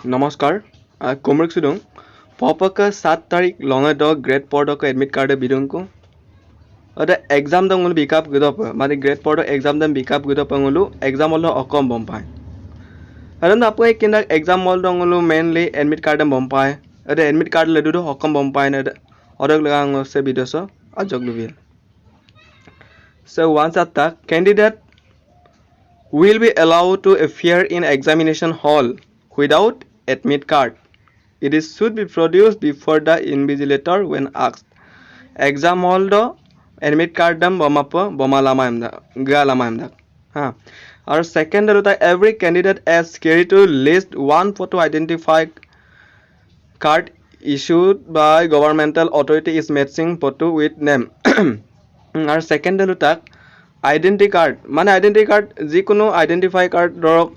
नमस्कार कोमरक सुदों पॉपक 7 तारीख long dog grade 4 dog admit card बिदुं को अरे एग्जाम दंग उल बिकाप गुदप माने ग्रेड 4 डॉग एग्जाम दंग बिकाप गुदप उलु एग्जाम उल अकम बम्पाय अरे ना आपको एक किंदा एग्जाम उल दंग उलु मेनली एडमिट कार्ड बम्पाय अरे एडमिट कार्ड लेदु दो अकम बम्पाय ने अरग लगांग से बिदसो अजग लुबिल so once at that candidate will be allowed to appear in examination hall without admit card. It is should be produced before the invigilator when asked. Exam hall do admit card dam boma lama emda ga lama emda. Our second every candidate is carried to list one photo identify card issued by governmental authority is matching photo with name. Our second identity card মানে identity card যিকোনো identify card ধৰক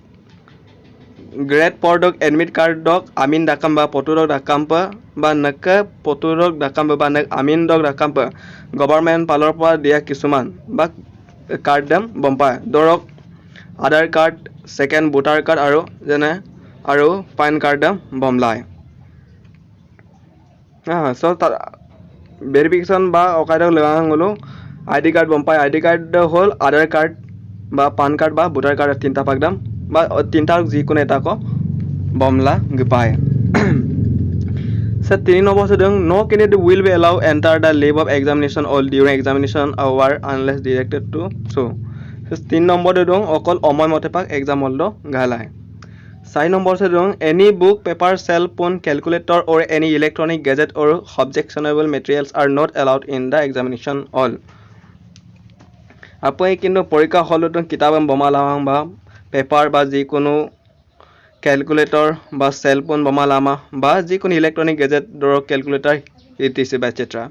grade 4 ডক admit card ডক আমিন দাকাম বা photo doc দাকাম বা নক ফটো ডক দাকাম বা নক আমিন ডক দাকাম গভৰ্ণমেণ্ট পালৰ পৰা দিয়া কিছুমান বা কাৰ্ড দাম বম্পাই ধৰক আধাৰ কাৰ্ড সেকেন্ড ভোটাৰ কাৰ্ড আৰু যেনে আৰু পান কাৰ্ড দাম বমলাই সো ভেৰিফিকেশন বা অকাইডক লগাং হলো आईडी कार्ड बम्पाय आईडी कार्ड होल आधार कार्ड बा पान कार्ड बा भोटार कार्ड तीनटा पाकदाम बा तीनटा जिकुनो एटा को बमला गपाय सर 3 नंबर से दं no candidate will be allow enter the lab of examination all during examination hour unless directed to so 3 number दे दं अकल अमय मते पाक एग्जाम हल दो गालाय 4 नंबर से then any book paper cell phone calculator or any electronic gadget or objectionable materials are not allowed in the examination hall আপুনি কিন্তু পৰীক্ষা হলত কিতাপ বমা লামাং বা পেপাৰ বা যিকোনো ক্যালকুলেটৰ বা সেল ফোন বমা লামা বা যিকোনো ইলেক্ট্ৰনিক গেজেট ধৰক ক্যালকুলেটৰ ইটিসি এটসেট্ৰা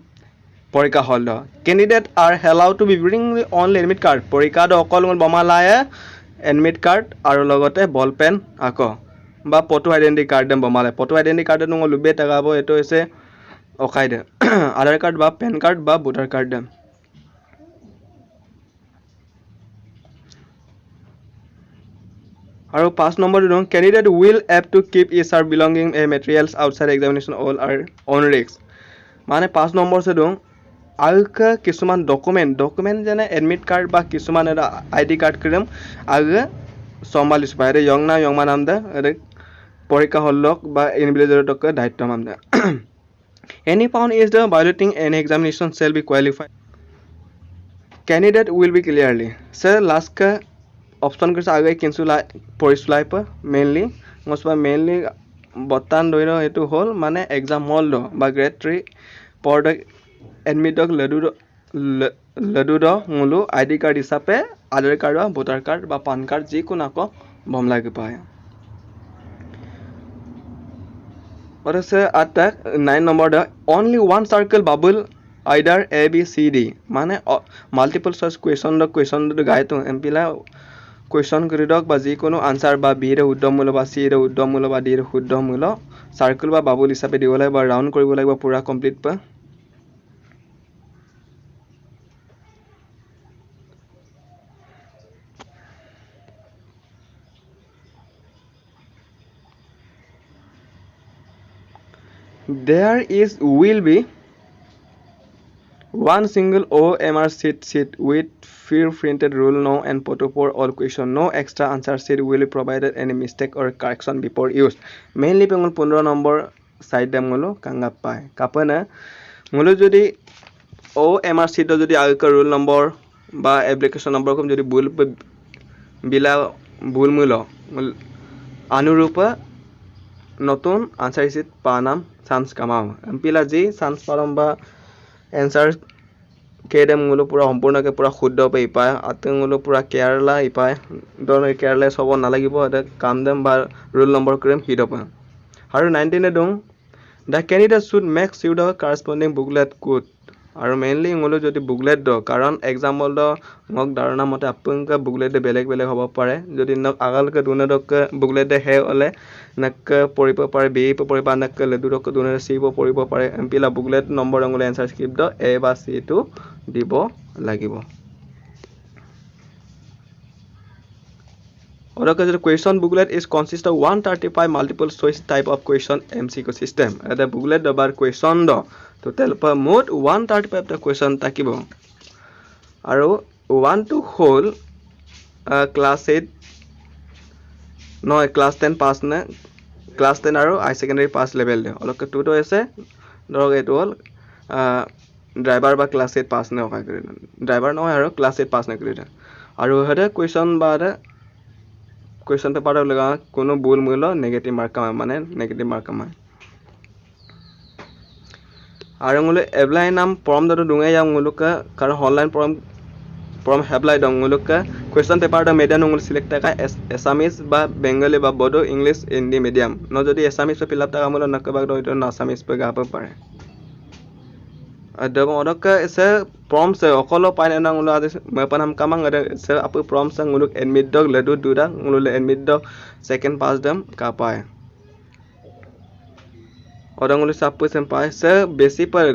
পৰীক্ষা hall candidate are allowed to be bring only admit card পৰীক্ষাত অকল বমা লায়ে এডমিট কাৰ্ড আৰু লগতে বল পেন আকৌ বা ফটো আইডেন্টি কাৰ্ড বমালে ফটো আইডেন্টি কাৰ্ড নো লুবে টাকাব এটো হৈছে অকাইদে আধাৰ কাৰ্ড বা পেন কাৰ্ড বা ভোটাৰ কাৰ্ড আৰু 5 নম্বৰ দিন candidate will have to keep his or belonging materials outside examination all are on risk মানে 5 নম্বৰ से दं আলকা কিছুমান ডকুমেন্ট যেনে এডমিট কাৰ্ড বা কিছুমান আইডি কাৰ্ড ক্ৰম আগে 44 বাইৰে ইয়ং মান আমদা পৰীক্ষা হলক বা ইনভিজিলেটৰ দায়িত্ব আমদা any found is the violating any examination shall be qualified candidate will be clearly sir last का ऑप्शन के आगे किंसुला परिसुलाई पर मेनली बत्तान दोइनो हेतु होल माने एग्जाम हल दो बा ग्रेड 3 पॉड एडमिट लडु दो मुलु आईडी कार्ड हिसाबे आधार कार्ड बा भोटार कार्ड बा पान कार्ड जी कोना को बमला के पाए और से अटैक 9 number the only one circle bubble either A B C D माने मल्टीपल चॉइस क्वेश्चन द गाय तो एमपीला क्वेश्चन কৰি দক বা যিকোনো আনসাৰ বা বি ৰে উদ্ধমূল বা সি ৰে উদ্ধমূল বা ডি ৰে শুদ্ধমূল সাৰ্কেল বা বাবুল হিসাবে দিব লাগিব বা ৰাউন্ড কৰিব লাগিব পুরা কমপ্লিট পা there is will be one single OMR sheet with pre-printed rule no and photo for all question no extra answer sheet will be provided any mistake or correction before use mainly pengul 15 number side dem ngolo kanga pai kapana ngolo jodi OMR sheet jodi agka rule number ba application number kom jodi bul bila bul mulo anurupa নতুন answer sheet পানাম chance কামাও এমপিলা জি chance পারম বা answer केडम गुलो पूरा संपूर्ण के पूरा शुद्ध पे इपाय आतंग गुलो पूरा केरला इपाय दोन केरला सब ना লাগিব এটা কাম দেম বা রুল নম্বৰ ক্ৰেম হিডপ আৰু 19 দং the candidate should make sure the corresponding booklet good আৰু মেইনলি গুলো যদি বুকলেট দ কাৰণ एग्जाम्पल দ মক ধাৰণা মতে আপনকা বুকলেট বেলেগ হ'ব পাৰে যদি নক আগালকে দুনদক বুকলেট হে হলে নক পৰিব পাৰে বি পৰিব নক লেদুৰক দুনে সি পৰিব পাৰে এমপিলা বুকলেট নম্বৰ গুলো आंसर স্ক্ৰিপ্ট দ এ বা সি টু দিব লাগিব Or the question booklet is consist of 135 multiple choice type of question MCQ system. The booklet the question do total per mode 135 the question takibo. Aro 1 to whole class 8 no class 10 pass na class 10 aro high secondary pass level de. Or 2 to ase drog it all driver ba class 8 pass na okay driver no aro class 8 pass na kore. Aro hada question ba question paper laga kono bol mulo negative mark kama mane negative mark kama arangule apply nam form da dunga yang nguluka kar online form apply dong nguluka question paper da median ngul select ka Assamese ba Bengali ba Bodo English Hindi medium no jodi Assamese pe fill up ta mulo nakaba do ito na Assamese pe ga pa pare ada odaka se prom se okolo paine na ngulu ade mapanam kamang ada se apu prom sang nguluk admit dog ledu duda ngulu admit dog second pass dam ka pae odang ngulu sapu sempai se besi par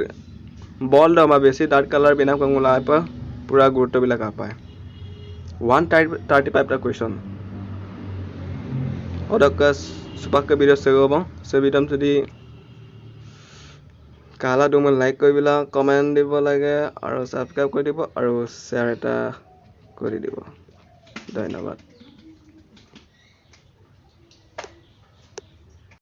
ball da ma besi dark color bina ko ngulu apa pura gurto bila ka pae 135 ta question odaka supak video se go se video jodi কালা তুমি like কৰিবিলা comment দিব লাগে আৰু subscribe কৰি দিব আৰু share এটা কৰি দিব ধন্যবাদ